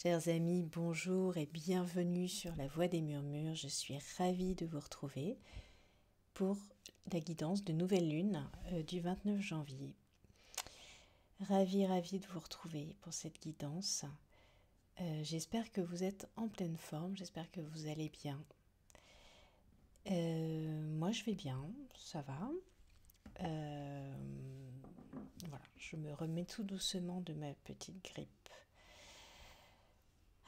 Chers amis, bonjour et bienvenue sur la Voix des Murmures. Je suis ravie de vous retrouver pour la guidance de nouvelle lune du 29 janvier. Ravie de vous retrouver pour cette guidance. J'espère que vous êtes en pleine forme, j'espère que vous allez bien. Moi je vais bien, ça va. Voilà, je me remets tout doucement de ma petite grippe.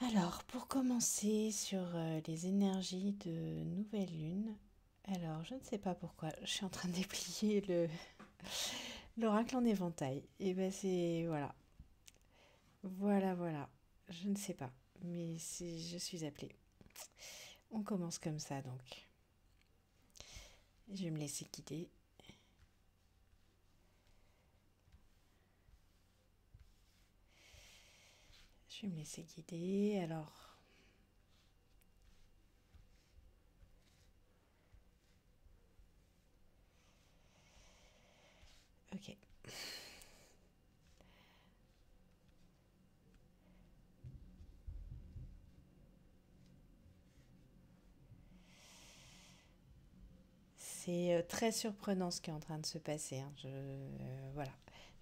Alors, pour commencer sur les énergies de nouvelle lune, alors je ne sais pas pourquoi, je suis en train de déplier l'oracle en éventail. Et ben c'est, voilà, je ne sais pas, mais je suis appelée. On commence comme ça donc. Je vais me laisser guider. Je vais me laisser guider, alors... Ok. C'est très surprenant ce qui est en train de se passer, hein. Voilà.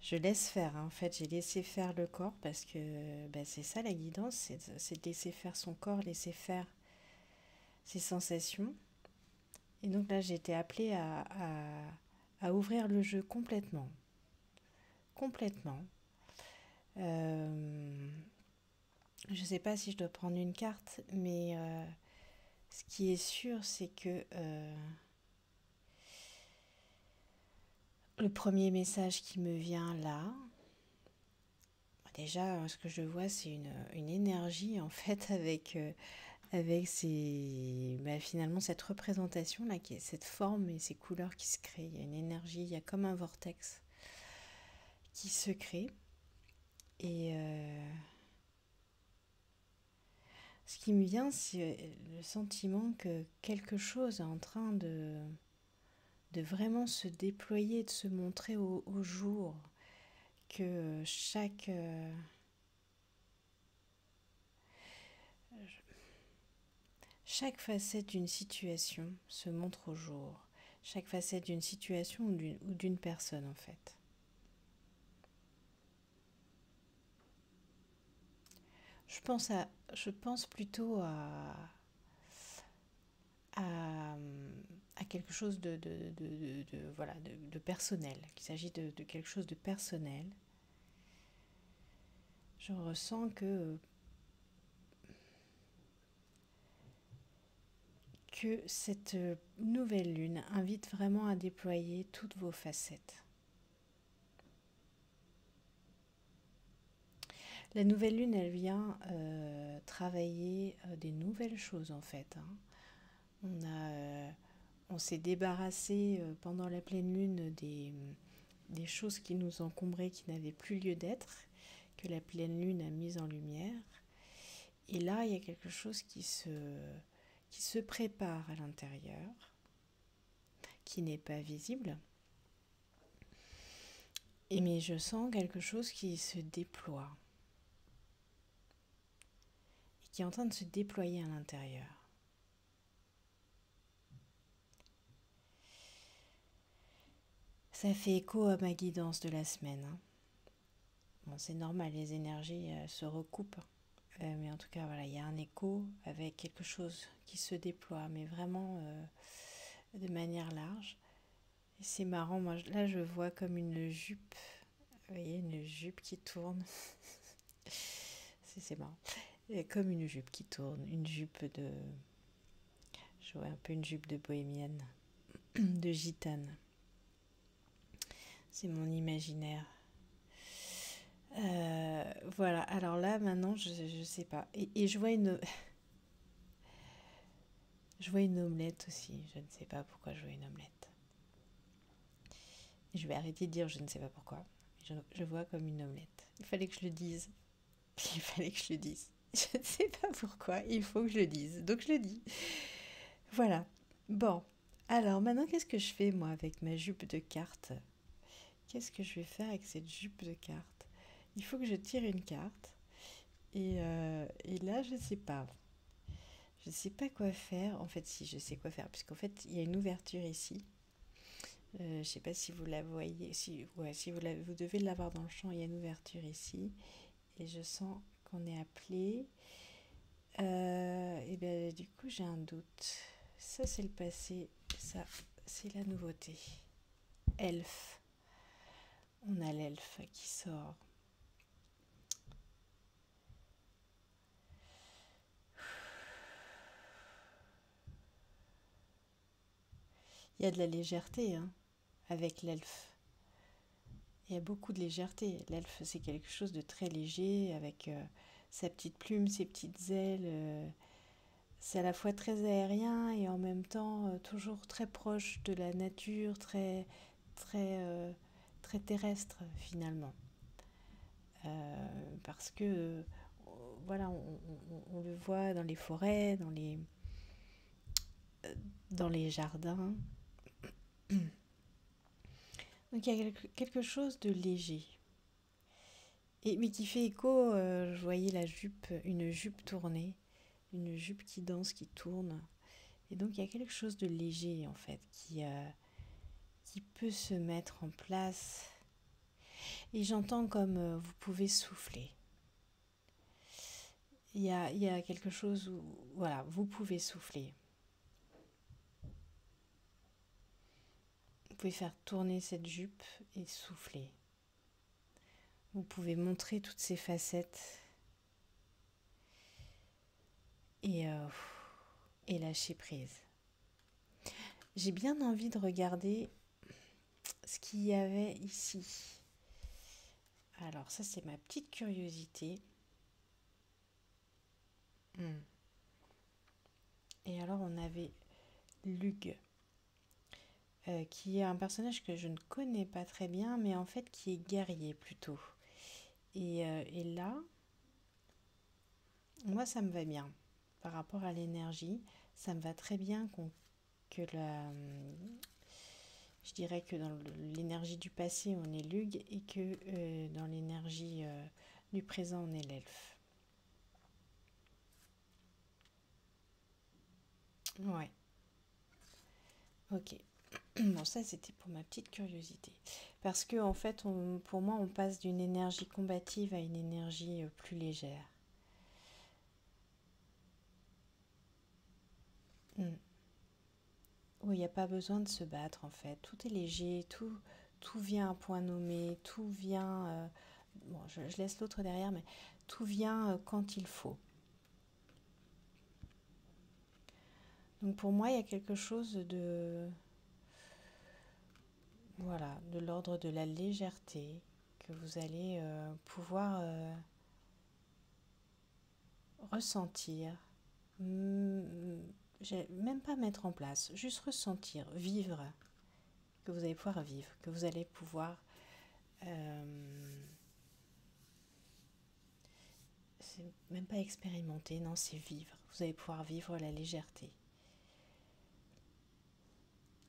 Je laisse faire, hein. En fait, j'ai laissé faire le corps parce que bah, c'est ça la guidance, c'est de laisser faire son corps, laisser faire ses sensations. Et donc là, j'ai été appelée à ouvrir le jeu complètement. Complètement. Je ne sais pas si je dois prendre une carte, mais ce qui est sûr, c'est que le premier message qui me vient là, déjà, ce que je vois, c'est une énergie en fait avec finalement cette représentation là, qui est cette forme et ces couleurs qui se créent. Il y a une énergie, il y a comme un vortex qui se crée. Et ce qui me vient, c'est le sentiment que quelque chose est en train de vraiment se déployer, de se montrer au jour, que chaque facette d'une situation se montre au jour, chaque facette d'une situation ou d'une personne en fait. Je pense plutôt à, à quelque chose de personnel, qu'il s'agit de quelque chose de personnel. Je ressens que cette nouvelle lune invite vraiment à déployer toutes vos facettes. La nouvelle lune, elle vient travailler des nouvelles choses en fait, hein. On s'est débarrassé pendant la pleine lune des choses qui nous encombraient, qui n'avaient plus lieu d'être, que la pleine lune a mis en lumière. Et là, il y a quelque chose qui se prépare à l'intérieur, qui n'est pas visible. Mais je sens quelque chose qui se déploie, et qui est en train de se déployer à l'intérieur. Ça fait écho à ma guidance de la semaine, hein. Bon, c'est normal, les énergies se recoupent. Mais en tout cas, voilà, il y a un écho avec quelque chose qui se déploie, mais vraiment de manière large. Et c'est marrant, moi là je vois comme une jupe, vous voyez, une jupe qui tourne. C'est marrant. Comme une jupe qui tourne, une jupe de... Je vois un peu une jupe de bohémienne, de gitane. C'est mon imaginaire. Voilà, alors là maintenant je sais pas. Et je vois je vois une omelette aussi. Je ne sais pas pourquoi je vois une omelette. Et je vais arrêter de dire je ne sais pas pourquoi. Je vois comme une omelette. Il fallait que je le dise. Il fallait que je le dise. Je ne sais pas pourquoi, il faut que je le dise. Donc je le dis. Voilà. Bon. Alors maintenant, qu'est-ce que je fais moi avec ma jupe de cartes? Qu'est-ce que je vais faire avec cette jupe de cartes? Il faut que je tire une carte. Et là, je sais pas. Je sais pas quoi faire. En fait, si, je sais quoi faire. Puisqu'en fait, il y a une ouverture ici. Je sais pas si vous la voyez. Si, ouais, si vous devez l'avoir dans le champ, il y a une ouverture ici. Et je sens qu'on est appelé. Et bien, du coup, j'ai un doute. Ça, c'est le passé. Ça, c'est la nouveauté. Elfe. On a l'elfe qui sort. Il y a de la légèreté, hein, avec l'elfe. Il y a beaucoup de légèreté. L'elfe, c'est quelque chose de très léger, avec sa petite plume, ses petites ailes. C'est à la fois très aérien et en même temps toujours très proche de la nature, très, très terrestre finalement. Parce que, voilà, on le voit dans les forêts, dans les jardins. Donc il y a quelque chose de léger. Mais qui fait écho, je voyais une jupe tournée, une jupe qui danse, qui tourne. Et donc il y a quelque chose de léger en fait, qui peut se mettre en place. Et j'entends comme vous pouvez souffler. Il y a quelque chose où, voilà, vous pouvez souffler. Vous pouvez faire tourner cette jupe et souffler. Vous pouvez montrer toutes ces facettes et, euh, et lâcher prise. J'ai bien envie de regarder ce qu'il y avait ici. Alors ça, c'est ma petite curiosité. Et alors on avait Lug, qui est un personnage que je ne connais pas très bien, mais en fait qui est guerrier plutôt. Et là, moi ça me va bien. Par rapport à l'énergie, ça me va très bien que je dirais que dans l'énergie du passé, on est Lug et que dans l'énergie du présent, on est l'elfe. Ouais, ok. Bon, ça, c'était pour ma petite curiosité. Parce que, en fait, pour moi, on passe d'une énergie combative à une énergie plus légère. Mm. Où il n'y a pas besoin de se battre, en fait. Tout est léger, tout vient à point nommé, tout vient... bon, je laisse l'autre derrière, mais tout vient quand il faut. Donc, pour moi, il y a quelque chose de... Voilà, de l'ordre de la légèreté que vous allez pouvoir ressentir. Même pas mettre en place, juste ressentir, vivre, que vous allez pouvoir vivre, que vous allez pouvoir... c'est même pas expérimenter, non, c'est vivre. Vous allez pouvoir vivre la légèreté.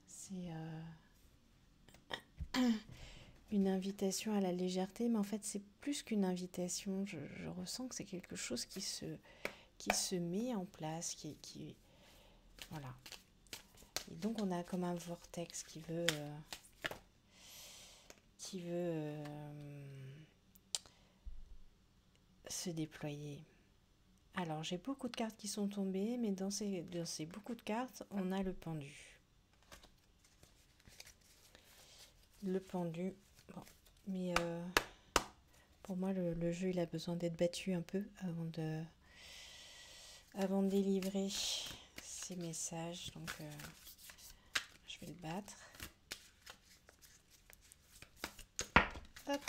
C'est une invitation à la légèreté, mais en fait c'est plus qu'une invitation. Je ressens que c'est quelque chose qui se met en place, voilà. Et donc on a comme un vortex qui veut se déployer. Alors j'ai beaucoup de cartes qui sont tombées, mais dans ces beaucoup de cartes, on a le pendu. Le pendu, bon, mais pour moi le jeu il a besoin d'être battu un peu avant de délivrer ces messages, donc je vais le battre. Hop.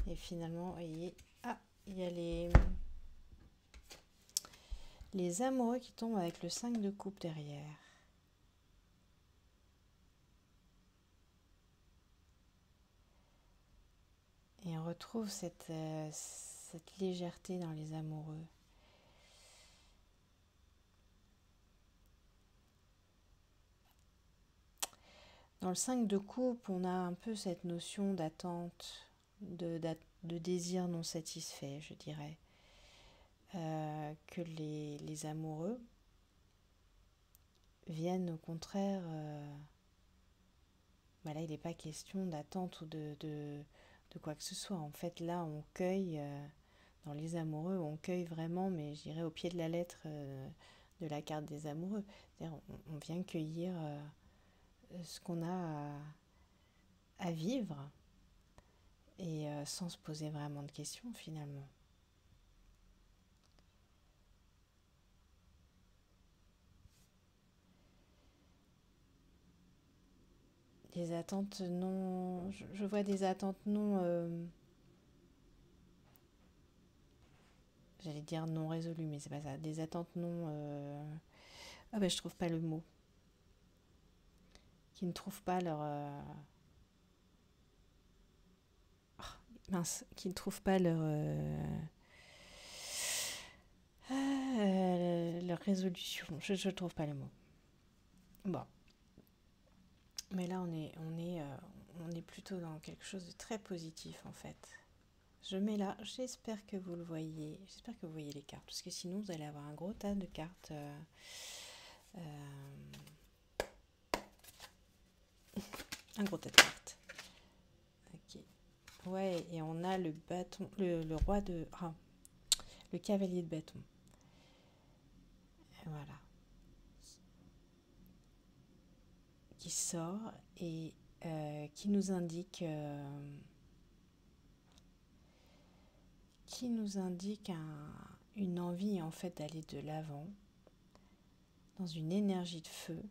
Et finalement, vous voyez, il y a les amoureux qui tombent avec le 5 de coupe derrière. Et on retrouve cette légèreté dans les amoureux. Dans le 5 de coupe, on a un peu cette notion d'attente, de désir non satisfait, je dirais. Que les amoureux viennent au contraire, là il n'est pas question d'attente ou de quoi que ce soit. En fait là on cueille, dans les amoureux on cueille vraiment, mais je dirais au pied de la lettre de la carte des amoureux. C'est-à-dire on vient cueillir ce qu'on a à vivre et sans se poser vraiment de questions finalement. Des attentes non... Je vois des attentes non... j'allais dire non résolues, mais c'est pas ça. Des attentes non... Ah ben je trouve pas le mot. Qui ne trouvent pas leur... mince, qui ne trouvent pas leur... leur résolution. Je ne trouve pas le mot. Bon. Mais là, on est plutôt dans quelque chose de très positif, en fait. Je mets là, j'espère que vous le voyez. J'espère que vous voyez les cartes. Parce que sinon, vous allez avoir un gros tas de cartes. Un gros tas de cartes. Ok. Ouais, et on a le bâton, le roi de... Ah, le cavalier de bâton. Voilà. Qui sort et qui nous indique... une envie en fait d'aller de l'avant dans une énergie de feu.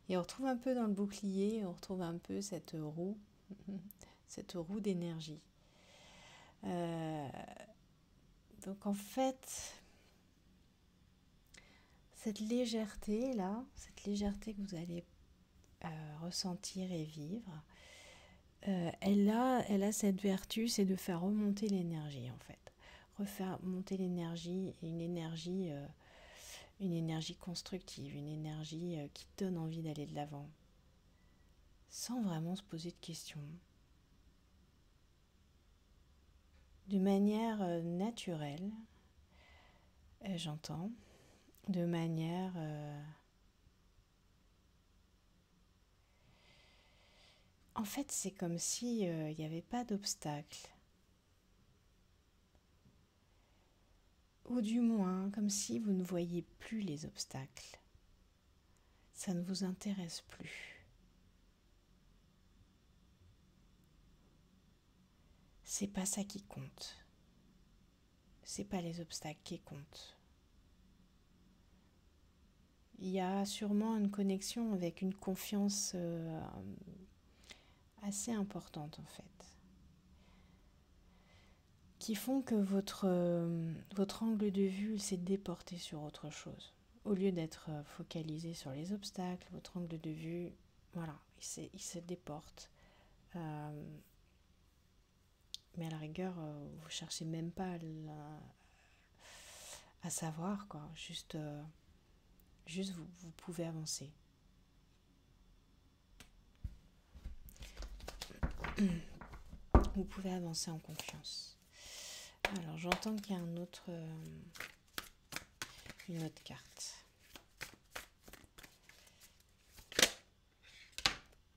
Et on retrouve un peu dans le bouclier, on retrouve un peu cette roue d'énergie. Donc en fait, cette légèreté là, cette légèreté que vous allez ressentir et vivre, elle a cette vertu, c'est de faire remonter l'énergie en fait. Refaire monter l'énergie, une énergie constructive, une énergie qui donne envie d'aller de l'avant, sans vraiment se poser de questions, de manière naturelle, j'entends, de manière en fait c'est comme si il n'y avait pas d'obstacle, ou du moins comme si vous ne voyez plus les obstacles, ça ne vous intéresse plus. C'est pas ça qui compte. C'est pas les obstacles qui comptent. Il y a sûrement une connexion avec une confiance assez importante en fait, qui font que votre angle de vue s'est déporté sur autre chose. Au lieu d'être focalisé sur les obstacles, votre angle de vue, voilà, il se déporte. Mais à la rigueur, vous cherchez même pas à savoir, quoi. Juste vous pouvez avancer. Vous pouvez avancer en confiance. Alors j'entends qu'il y a une autre carte.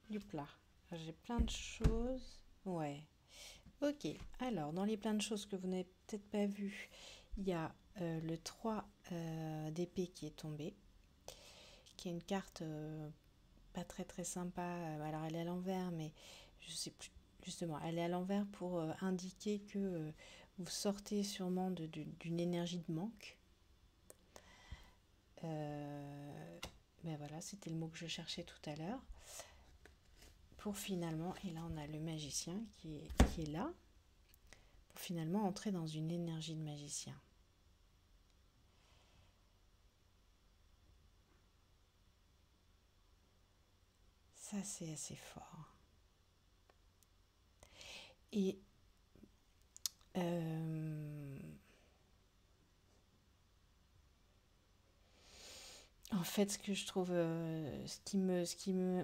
Youpla, j'ai plein de choses. Ouais. Ok, alors dans les plein de choses que vous n'avez peut-être pas vues, il y a le 3 d'épée qui est tombé, qui est une carte pas très très sympa. Alors elle est à l'envers, mais je sais plus. Justement, elle est à l'envers pour indiquer que vous sortez sûrement d'une énergie de manque. Ben voilà, c'était le mot que je cherchais tout à l'heure. Pour finalement, et là on a le magicien qui est là, pour finalement entrer dans une énergie de magicien. Ça c'est assez fort. Et en En fait, ce que je trouve,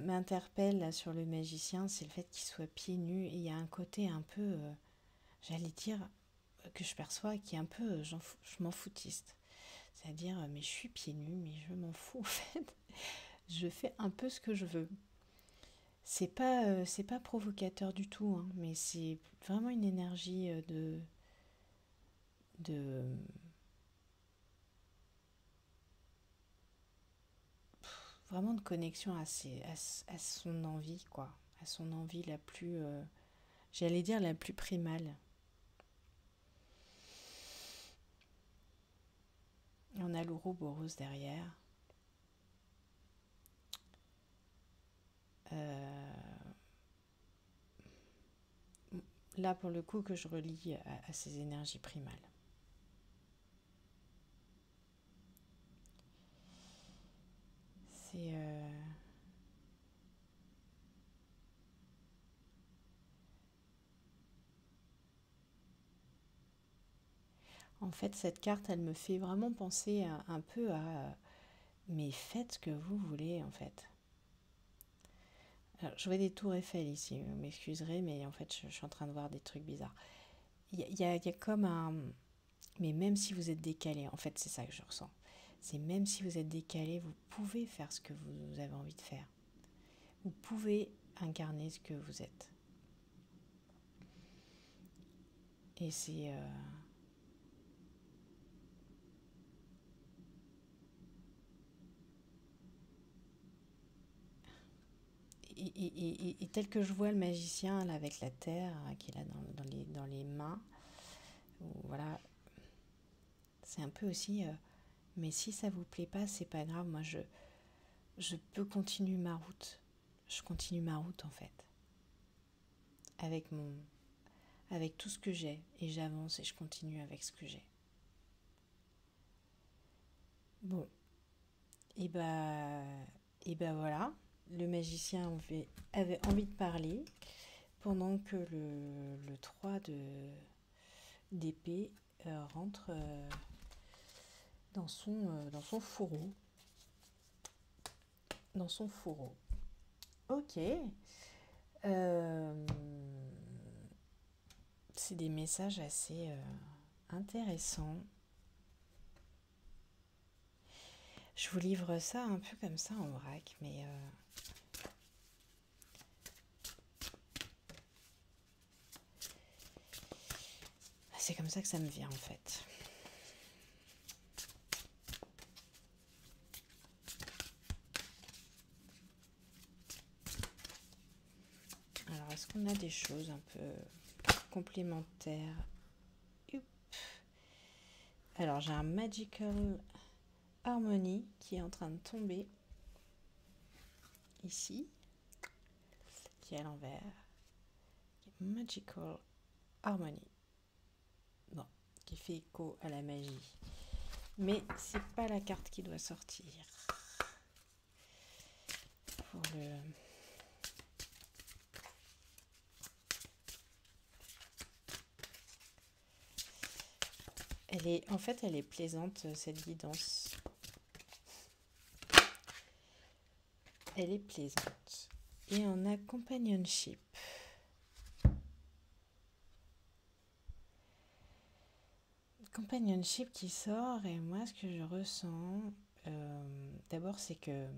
m'interpelle là sur le magicien, c'est le fait qu'il soit pieds nus. Et il y a un côté un peu, j'allais dire, que je perçois, qui est un peu, je m'en foutiste. C'est-à-dire, mais je suis pieds nus, mais je m'en fous en fait. Je fais un peu ce que je veux. C'est pas provocateur du tout, hein, mais c'est vraiment une énergie de vraiment de connexion à son envie, quoi, à son envie la plus, j'allais dire la plus primale. On a l'Ouroboros derrière. Euh, Là, pour le coup, que je relie à ces énergies primales. C'est en fait, cette carte, elle me fait vraiment penser un peu à mais faites ce que vous voulez en fait. Alors, je vois des tours Eiffel ici, vous m'excuserez, mais en fait, je suis en train de voir des trucs bizarres. Il y a comme un... Mais même si vous êtes décalé, en fait, c'est ça que je ressens. C'est même si vous êtes décalé, vous pouvez faire ce que vous avez envie de faire. Vous pouvez incarner ce que vous êtes. Et c'est... et tel que je vois le magicien là, avec la terre qu'il a dans les mains, voilà, c'est un peu aussi... mais si ça vous plaît pas, c'est pas grave. Moi, je peux continuer ma route. Je continue ma route en fait. Avec avec tout ce que j'ai. Et j'avance et je continue avec ce que j'ai. Bon, et bah voilà. Le magicien avait envie de parler pendant que le 3 d'épée rentre dans son fourreau. Dans son fourreau. Ok. C'est des messages assez intéressants. Je vous livre ça un peu comme ça en vrac, mais c'est comme ça que ça me vient en fait. Alors, est-ce qu'on a des choses un peu complémentaires? Alors, j'ai un Magical Harmony qui est en train de tomber ici, qui est à l'envers. Magical Harmony. Bon, qui fait écho à la magie. Mais c'est pas la carte qui doit sortir. Pour le... En fait, elle est plaisante, cette guidance. Elle est plaisante. Et on a Companionship. Companionship qui sort, et moi, ce que je ressens, d'abord, c'est que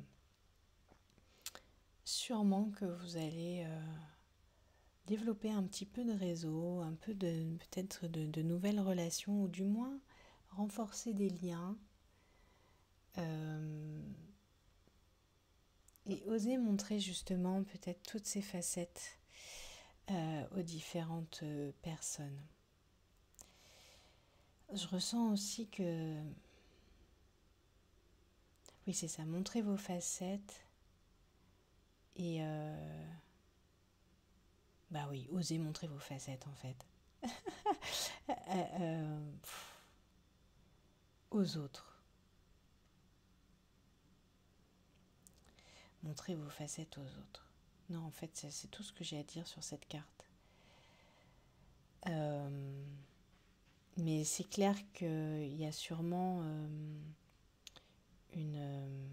sûrement que vous allez développer un petit peu de réseau, un peu peut-être de nouvelles relations, ou du moins renforcer des liens. Et oser montrer justement peut-être toutes ces facettes aux différentes personnes. Je ressens aussi que, oui c'est ça, montrer vos facettes et bah oui, oser montrer vos facettes en fait. Aux autres. Montrer vos facettes aux autres. Non, en fait, c'est tout ce que j'ai à dire sur cette carte. Mais c'est clair qu'il y a sûrement une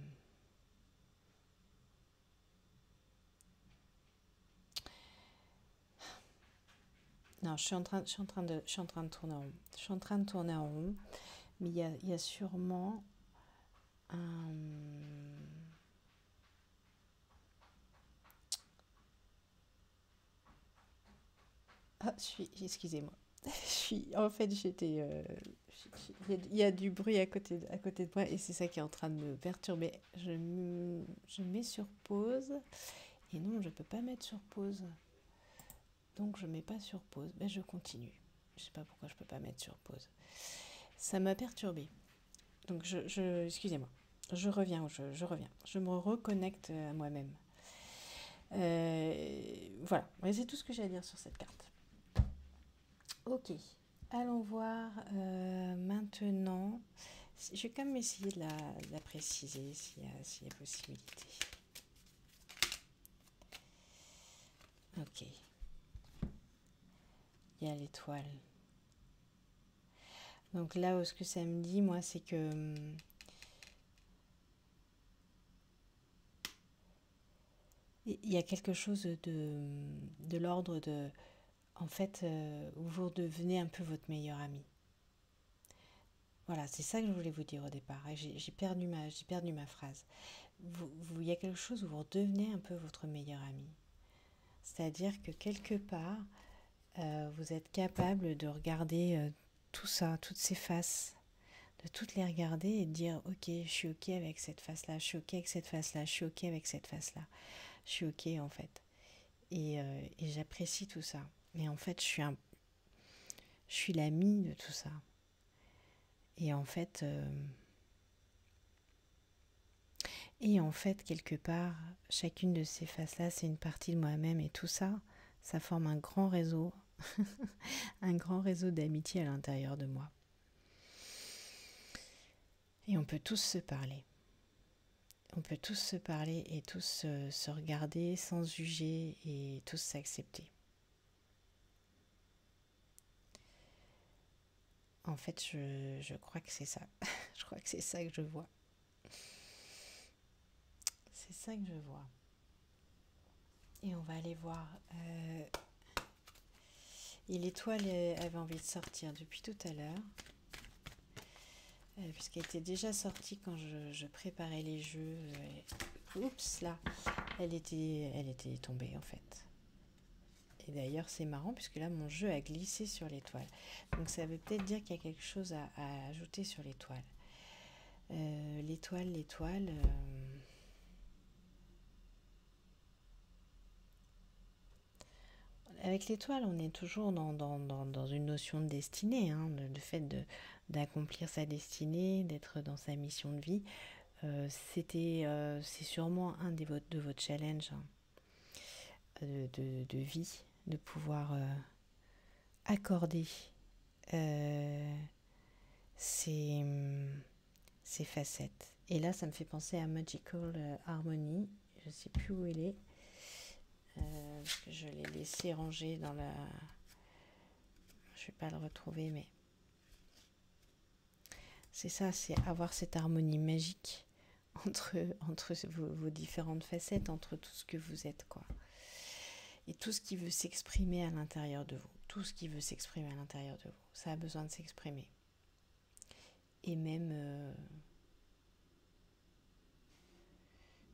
Non, je suis en train de tourner en rond. Je suis en train de tourner en rond, mais il y a sûrement un... Ah, excusez-moi. En fait, il y a du bruit à côté de moi et c'est ça qui est en train de me perturber. Je mets sur pause et non, je peux pas mettre sur pause. Donc je mets pas sur pause, mais je continue. Je sais pas pourquoi je peux pas mettre sur pause. Ça m'a perturbé. Donc excusez-moi. Je reviens. Je me reconnecte à moi-même. Voilà, c'est tout ce que j'ai à dire sur cette carte. Ok, allons voir maintenant. Je vais quand même essayer de la préciser s'il y a possibilité. Ok, il y a l'étoile. Donc là, ce que ça me dit, moi, c'est que il y a quelque chose de l'ordre de... En fait, où vous devenez un peu votre meilleur ami. Voilà, c'est ça que je voulais vous dire au départ. J'ai perdu ma phrase. Il y a quelque chose où vous redevenez un peu votre meilleur ami. C'est-à-dire que quelque part, vous êtes capable de regarder tout ça, toutes ces faces, de toutes les regarder et de dire ok, je suis ok avec cette face-là, je suis ok avec cette face-là, je suis ok avec cette face-là, je suis ok en fait. Et j'apprécie tout ça. Et en fait, je suis l'ami de tout ça. Et en fait, quelque part, chacune de ces faces-là, c'est une partie de moi-même et tout ça, ça forme un grand réseau, un grand réseau d'amitié à l'intérieur de moi. Et on peut tous se parler. On peut tous se parler et tous se regarder sans juger et tous s'accepter. En fait, je crois que c'est ça. Je crois que c'est ça que je vois. C'est ça que je vois. Et on va aller voir. Et l'étoile avait envie de sortir depuis tout à l'heure. Puisqu'elle était déjà sortie quand je préparais les jeux. Oups, là. Elle était tombée en fait. Et d'ailleurs, c'est marrant puisque là, mon jeu a glissé sur l'étoile. Donc ça veut peut-être dire qu'il y a quelque chose à ajouter sur l'étoile. L'étoile. Avec l'étoile, on est toujours dans une notion de destinée, hein, le fait d'accomplir sa destinée, d'être dans sa mission de vie. C'est sûrement un de vos challenges hein, de vie, de pouvoir accorder ces, ces facettes. Et là, ça me fait penser à Magical Harmony. Je ne sais plus où elle est. Parce que je l'ai laissé ranger dans la... Je ne vais pas le retrouver, mais... C'est ça, c'est avoir cette harmonie magique entre vos différentes facettes, entre tout ce que vous êtes, quoi. Et tout ce qui veut s'exprimer à l'intérieur de vous. Tout ce qui veut s'exprimer à l'intérieur de vous. Ça a besoin de s'exprimer. Et même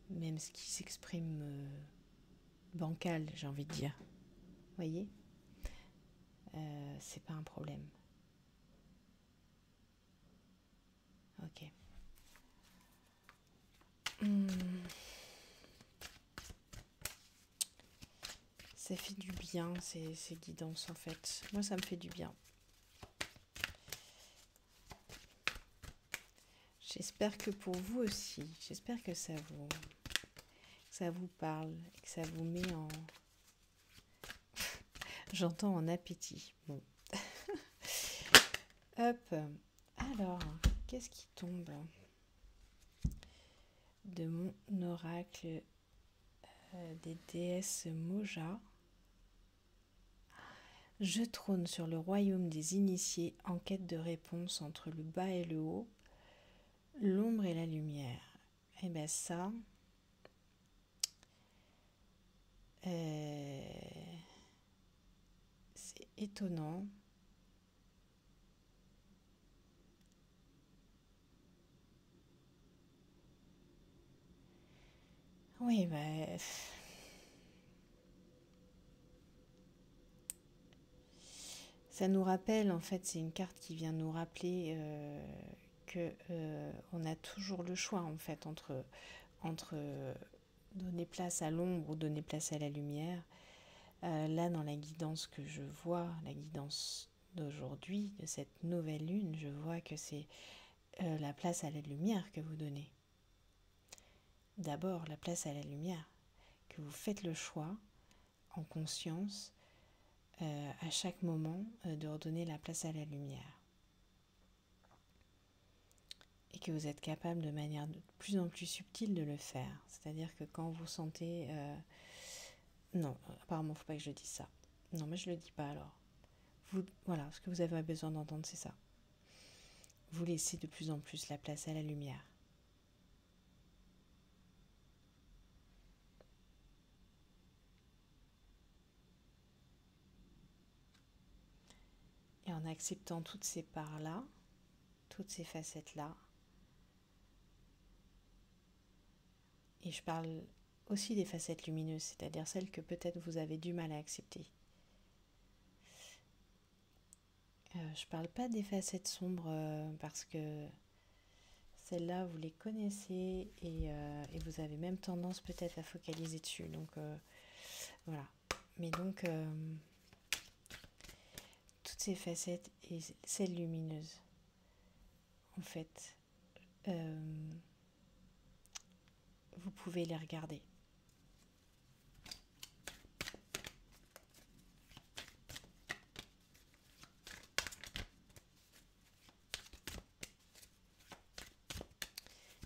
ce qui s'exprime bancal, j'ai envie de dire. Vous voyez, c'est pas un problème. Ok. Ça fait du bien, ces guidances en fait. Moi, ça me fait du bien. J'espère que pour vous aussi, j'espère que ça vous parle, que ça vous met en... J'entends en appétit. Bon. Hop. Alors, qu'est-ce qui tombe de mon oracle des déesses Moja? Je trône sur le royaume des initiés en quête de réponse entre le bas et le haut, l'ombre et la lumière. Et bien ça, c'est étonnant. Oui, bah, ça nous rappelle, en fait, c'est une carte qui vient nous rappeler que on a toujours le choix, en fait, entre donner place à l'ombre ou donner place à la lumière. Là, dans la guidance que je vois, la guidance d'aujourd'hui, de cette nouvelle lune, je vois que c'est la place à la lumière que vous donnez. D'abord, la place à la lumière, que vous faites le choix, en conscience, à chaque moment, de redonner la place à la lumière. Et que vous êtes capable de manière de plus en plus subtile de le faire. C'est-à-dire que quand vous sentez... non, apparemment, il ne faut pas que je dise ça. Non, mais je ne le dis pas alors. Voilà, ce que vous avez besoin d'entendre, c'est ça. Vous laissez de plus en plus la place à la lumière. Et en acceptant toutes ces parts-là, toutes ces facettes-là, et je parle aussi des facettes lumineuses, c'est-à-dire celles que peut-être vous avez du mal à accepter. Je parle pas des facettes sombres parce que celles-là, vous les connaissez et vous avez même tendance peut-être à focaliser dessus. Donc voilà. Mais donc, toutes ces facettes et celles lumineuses, en fait, vous pouvez les regarder.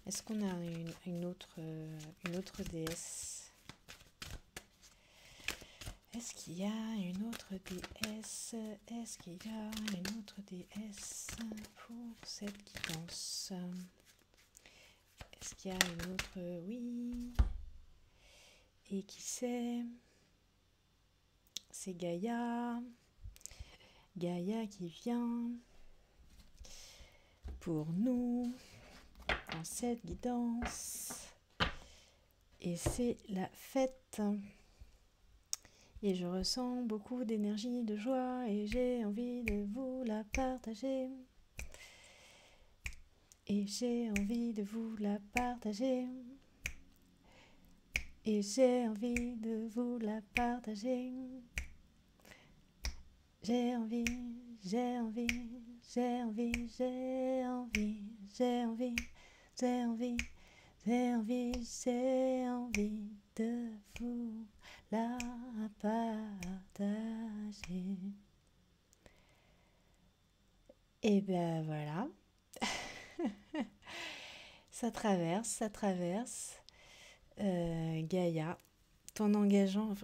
Est-ce qu'on a une autre déesse? Est-ce qu'il y a une autre déesse? Est-ce qu'il y a une autre déesse pour cette guidance? Est-ce qu'il y a une autre? Oui. Et qui c'est? C'est Gaïa. Gaïa qui vient pour nous dans cette guidance. Et c'est la fête. Et je ressens beaucoup d'énergie, de joie, et j'ai envie de vous la partager. Et j'ai envie de vous la partager. Et j'ai envie de vous la partager. J'ai envie, j'ai envie, j'ai envie, j'ai envie, j'ai envie, j'ai envie, j'ai envie, j'ai envie de vous la partager. Et ben voilà, ça traverse, ça traverse. Gaïa, ton engagement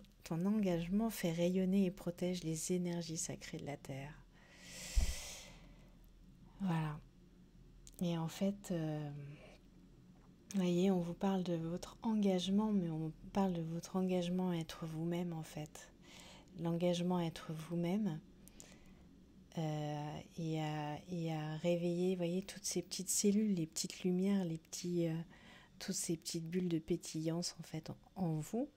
fait rayonner et protège les énergies sacrées de la Terre. Voilà. Et en fait, vous voyez, on vous parle de votre engagement, mais on parle de votre engagement à être vous-même en fait. L'engagement à être vous-même et à réveiller, vous voyez, toutes ces petites cellules, les petites lumières, toutes ces petites bulles de pétillance en fait en vous.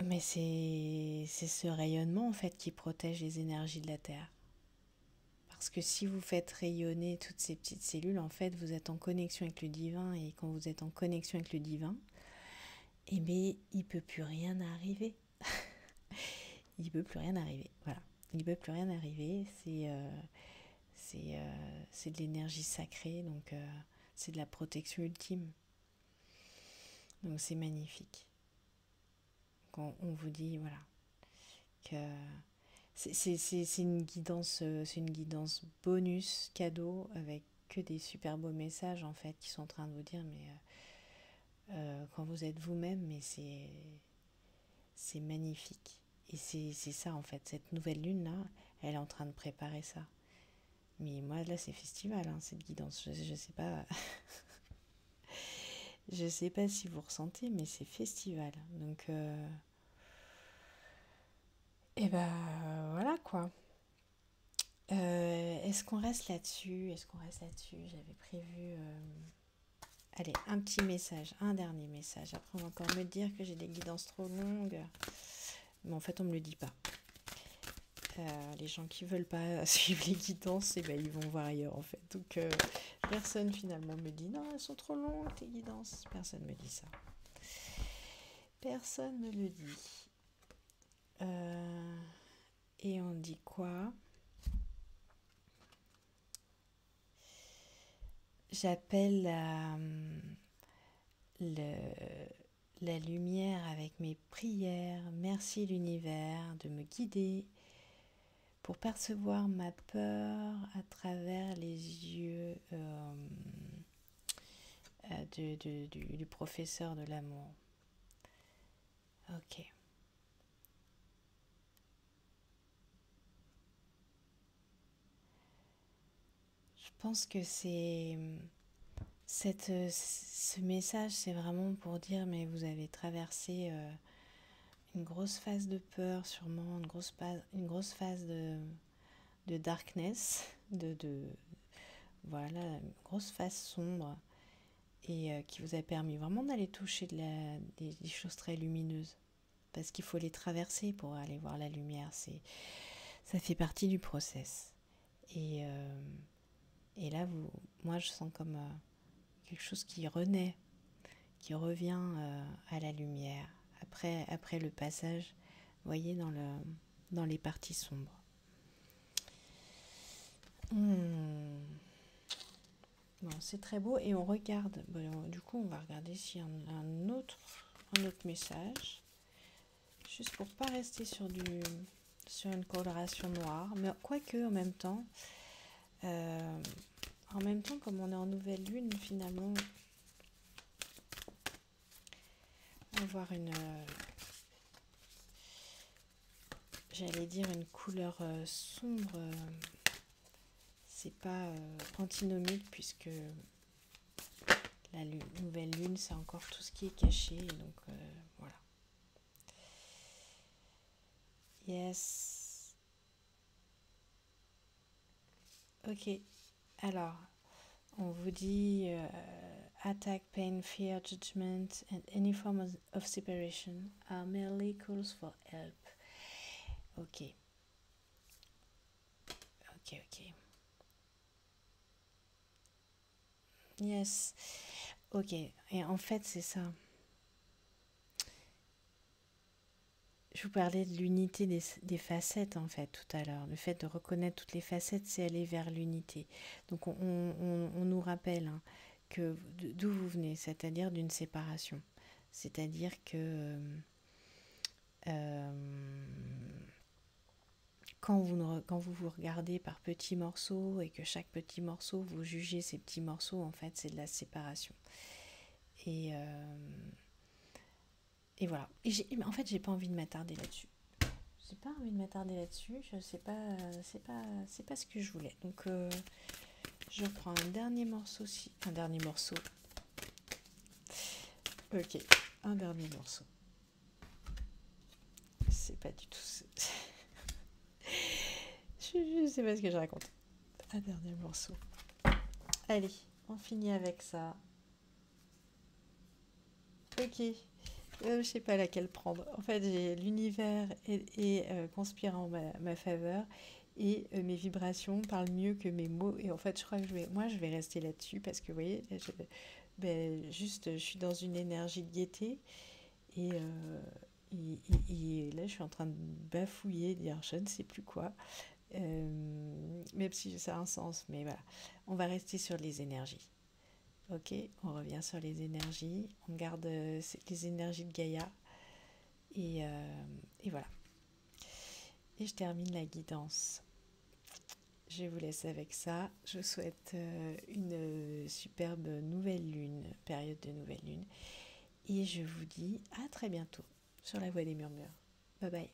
Mais c'est ce rayonnement en fait qui protège les énergies de la Terre. Parce que si vous faites rayonner toutes ces petites cellules, en fait, vous êtes en connexion avec le divin. Et quand vous êtes en connexion avec le divin, eh bien, il ne peut plus rien arriver. Il ne peut plus rien arriver. Voilà. Il ne peut plus rien arriver. C'est de l'énergie sacrée. Donc, c'est de la protection ultime. Donc, c'est magnifique. Quand on vous dit, voilà, que c'est une guidance bonus, cadeau, avec que des super beaux messages, en fait, qui sont en train de vous dire, mais quand vous êtes vous-même, mais c'est magnifique. Et c'est ça, en fait, cette nouvelle lune-là, elle est en train de préparer ça. Mais moi, là, c'est festival, hein, cette guidance. Je sais pas... je sais pas si vous ressentez, mais c'est festival. Donc... Et ben voilà quoi. Est-ce qu'on reste là-dessus? Est-ce qu'on reste là-dessus? J'avais prévu. Allez, un petit message, un dernier message. Après, on va encore me dire que j'ai des guidances trop longues. Mais en fait, on me le dit pas. Les gens qui veulent pas suivre les guidances, eh ben, ils vont voir ailleurs en fait. Donc personne finalement me dit non, elles sont trop longues tes guidances. Personne me dit ça. Personne me le dit. Et on dit quoi? J'appelle la lumière avec mes prières. Merci l'univers de me guider pour percevoir ma peur à travers les yeux du professeur de l'amour. Ok. Je pense que ce message, c'est vraiment pour dire, mais vous avez traversé une grosse phase de peur, sûrement une grosse phase de darkness, voilà, une grosse phase sombre, et qui vous a permis vraiment d'aller toucher des choses très lumineuses. Parce qu'il faut les traverser pour aller voir la lumière. Ça fait partie du process. Et, euh, et là, moi, je sens comme quelque chose qui renaît, qui revient à la lumière. Après le passage, vous voyez, dans les parties sombres. Bon, c'est très beau. Et on regarde. Bon, du coup, on va regarder s'il y a un autre message. Juste pour pas rester sur une coloration noire. Mais quoique, en même temps, comme on est en nouvelle lune, finalement, on va voir j'allais dire une couleur sombre. C'est pas antinomique puisque la nouvelle lune, c'est encore tout ce qui est caché. Et donc, voilà. Yes. Ok. Alors, on vous dit attack, pain, fear, judgment, and any form of separation are merely calls for help. Ok. Ok. Yes. Ok. Et en fait, c'est ça. Je vous parlais de l'unité des facettes, en fait, tout à l'heure. Le fait de reconnaître toutes les facettes, c'est aller vers l'unité. Donc, on nous rappelle que d'où vous venez, c'est-à-dire d'une séparation. C'est-à-dire que euh, quand vous regardez par petits morceaux et que chaque petit morceau, vous jugez ces petits morceaux, en fait, c'est de la séparation. Et voilà. En fait, j'ai pas envie de m'attarder là-dessus. J'ai pas envie de m'attarder là-dessus. Je sais pas, c'est pas ce que je voulais. Donc, je reprends un dernier morceau. Un dernier morceau. Ok, un dernier morceau. C'est pas du tout. Je sais pas ce que je raconte. Un dernier morceau. Allez, on finit avec ça. Ok. Je sais pas laquelle prendre. En fait, j'ai l'univers conspire en ma faveur et mes vibrations parlent mieux que mes mots. Et en fait, je crois que je vais rester là-dessus parce que, vous voyez, je suis dans une énergie de gaieté et, là, je suis en train de bafouiller, dire je ne sais plus quoi. Même si ça a un sens, mais voilà. On va rester sur les énergies. Ok, on revient sur les énergies, on garde les énergies de Gaïa et voilà. Et je termine la guidance. Je vous laisse avec ça. Je vous souhaite une superbe nouvelle lune, période de nouvelle lune. Et je vous dis à très bientôt sur la Voie des Murmures. Bye bye.